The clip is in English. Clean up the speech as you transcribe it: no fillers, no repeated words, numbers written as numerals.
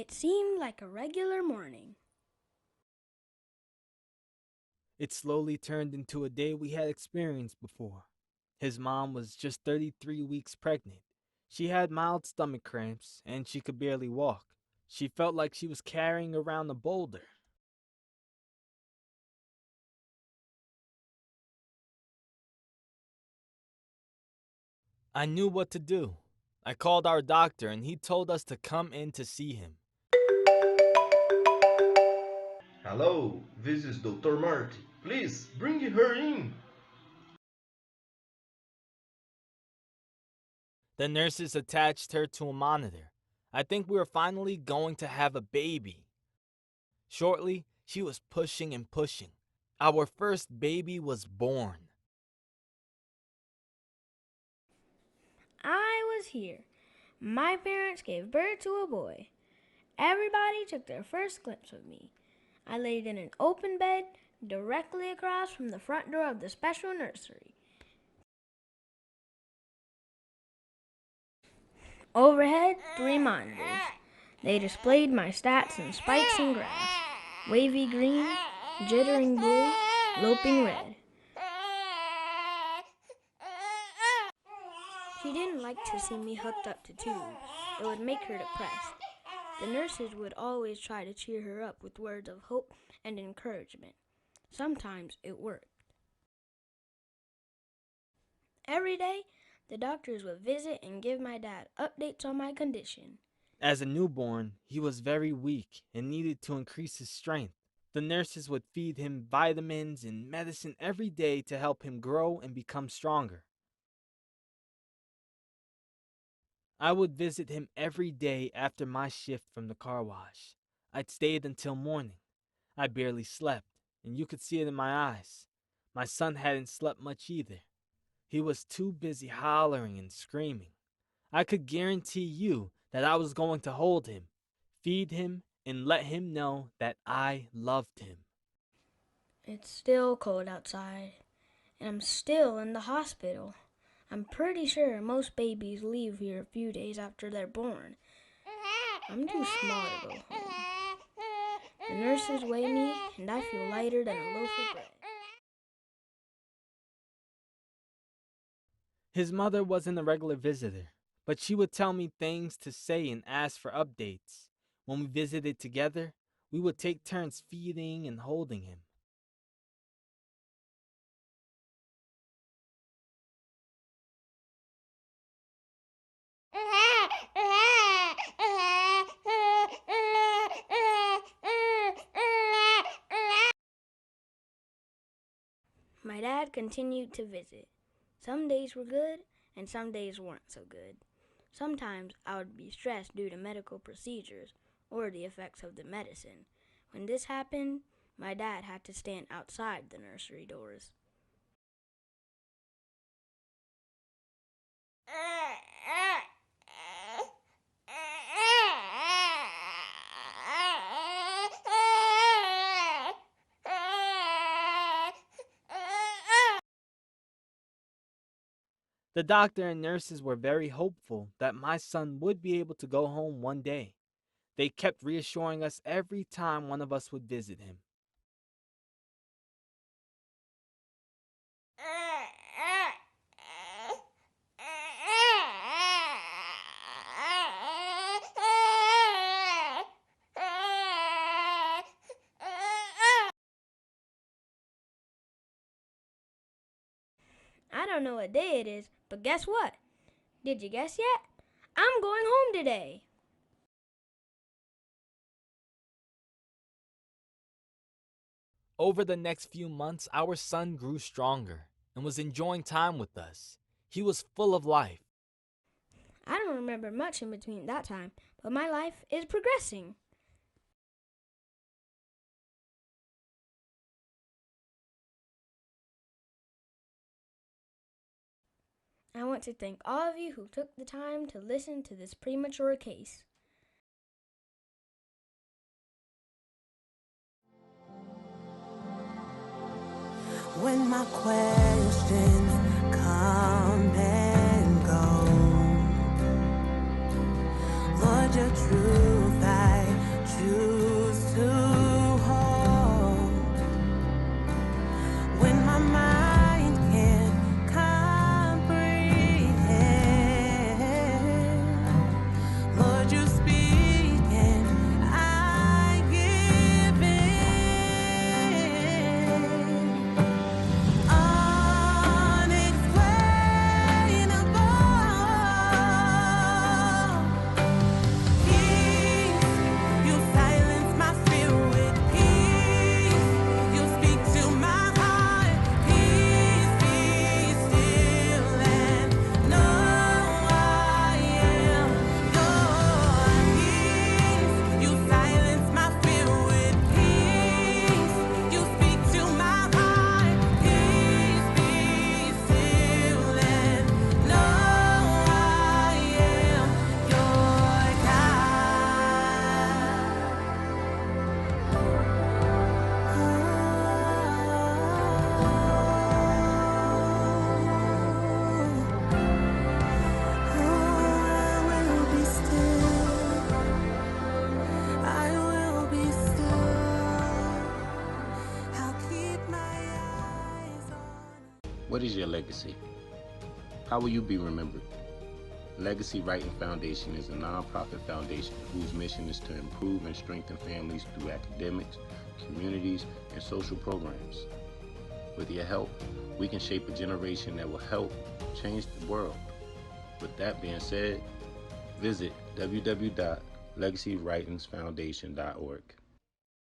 It seemed like a regular morning. It slowly turned into a day we had experienced before. His mom was just 33 weeks pregnant. She had mild stomach cramps and she could barely walk. She felt like she was carrying around a boulder. I knew what to do. I called our doctor and he told us to come in to see him. Hello, this is Dr. Marty. Please bring her in. The nurses attached her to a monitor. I think we were finally going to have a baby. Shortly, she was pushing and pushing. Our first baby was born. I was here. My parents gave birth to a boy. Everybody took their first glimpse of me. I laid in an open bed directly across from the front door of the special nursery. Overhead, 3 monitors. They displayed my stats in spikes and graphs. Wavy green, jittering blue, loping red. She didn't like to see me hooked up to tubes. It would make her depressed. The nurses would always try to cheer her up with words of hope and encouragement. Sometimes it worked. Every day, the doctors would visit and give my dad updates on my condition. As a newborn, he was very weak and needed to increase his strength. The nurses would feed him vitamins and medicine every day to help him grow and become stronger. I would visit him every day after my shift from the car wash. I'd stayed until morning. I barely slept, and you could see it in my eyes. My son hadn't slept much either. He was too busy hollering and screaming. I could guarantee you that I was going to hold him, feed him, and let him know that I loved him. It's still cold outside, and I'm still in the hospital. I'm pretty sure most babies leave here a few days after they're born. I'm too small to go home. The nurses weigh me, and I feel lighter than a loaf of bread. His mother wasn't a regular visitor, but she would tell me things to say and ask for updates. When we visited together, we would take turns feeding and holding him. My dad continued to visit. Some days were good, and some days weren't so good. Sometimes I would be stressed due to medical procedures or the effects of the medicine. When this happened, my dad had to stand outside the nursery doors. The doctor and nurses were very hopeful that my son would be able to go home one day. They kept reassuring us every time one of us would visit him. I don't know what day it is, but guess what? Did you guess yet? I'm going home today. Over the next few months, our son grew stronger and was enjoying time with us. He was full of life. I don't remember much in between that time, but my life is progressing. I want to thank all of you who took the time to listen to this premature case. When my questions come and go, Lord, your truth I What is your legacy? How will you be remembered? Legacy Writing Foundation is a nonprofit foundation whose mission is to improve and strengthen families through academics, communities, and social programs. With your help, we can shape a generation that will help change the world. With that being said, visit www.legacywritingsfoundation.org.